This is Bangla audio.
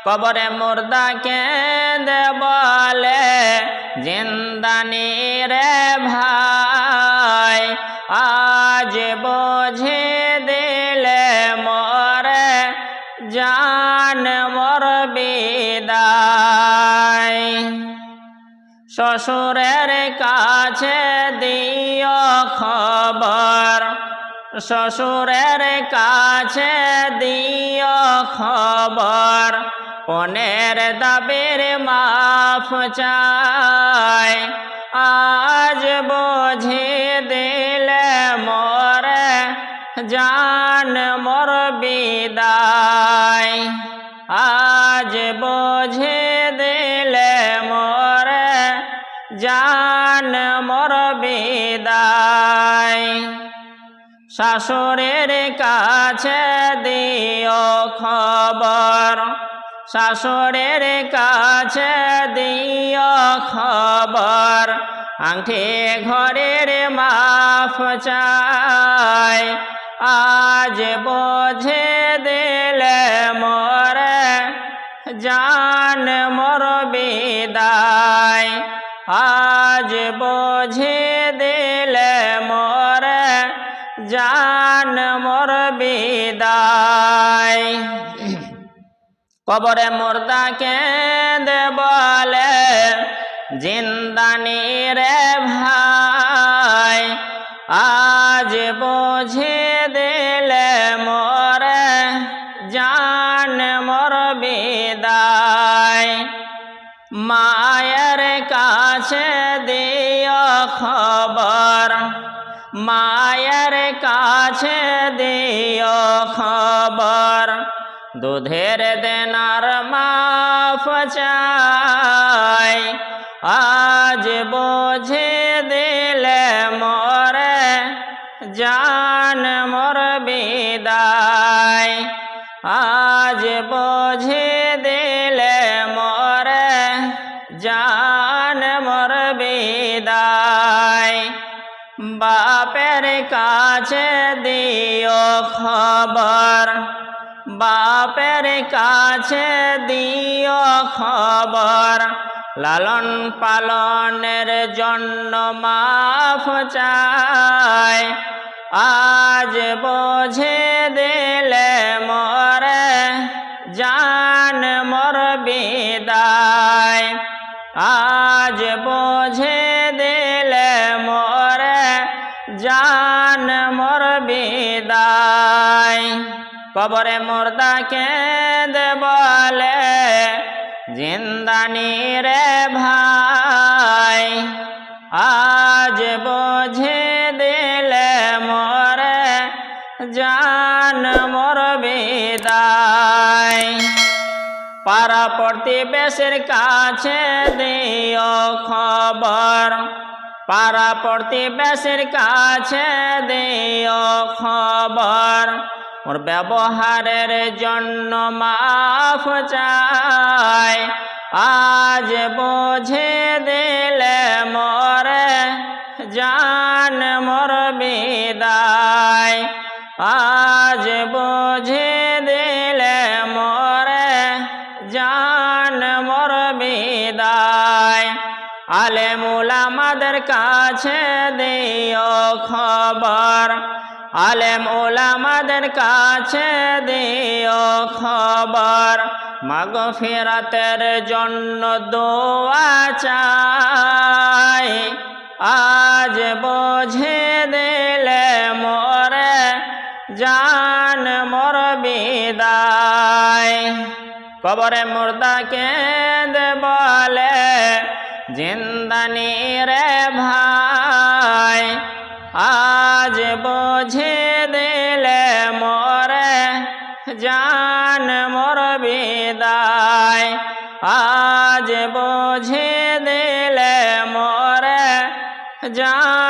কবরে মুর্দা কেঁদে বলে জিন্দানি রে ভাই, আজ বোঝে দিলে মরে জান মোর বিদায়। শ্বশুরের কাছে দিও খবর, শ্বশুরের কাছে দিও খবর, পনের দাবির মাফ চাই, আজ বোঝে দিলে মরে জান মোর বিদায়। আজ বোঝে দিলে মরে জান মোর বিদায়। শাশুড়ের কাছে দিও খবর, শাশুড়ের কাছে দিও খবর, আংটি ঘরের মাফ চাই, আজ বোঝে দিলে মরে জান মোর বিদায়। আজ বোঝে দিলে মরে জান মোর বিদায়। কবরে মুর্দা কেঁদে বলে জিন্দানি রে ভাই, আজ বোঝে দিলে মরে জান মোর বিদায়। মায়ের কাছে দিও খবর, মায়ের কাছে দিও খবর, দুধের দেনার মাফ চাই, আজ বোঝে দিলে মরে জান মোর বিদায়। আজ বোঝে দিলে মরে জান মোর বিদায়। বাপের কাছে দিও খবর, বাপের কাছে দিও খবর, লালন পালনের জন্য মাফ চাই, আজ বোঝে দিলে মরে জান মোর বিদায়। আজ বোঝে দিলে মরে জান মোর বিদায়। কবরে মুর্দা কেঁদে বলে জিন্দানি রে ভাই, আজ বোঝে দিলে মরে জান মোর বিদায়। পাড়া প্রতিবেশীর কাছে দিও খবর, পাড়া প্রতিবেশীর কাছে দিও খবর, ওর ব্যবহারের জন্য মাফ চাই, আজ বোঝে দিলে মরে জান মোর বিদায়। আজ বোঝে দিলে মরে জান মোর বিদায়। আলেম উলামাদের কাছে দিও খবর, আলেম উলামাদের কাছে দিও খবর, মাগফিরাতের জন্য দোয়া চাই, আজ বোঝে দিলে মরে জান মোর বিদায়। কবরে মুর্দা কেঁদে বলে জিন্দানি রে ভাই, আজ বোঝে দিলে মরে জান মোর বিদায়। আজ বোঝে দিলে মরে জান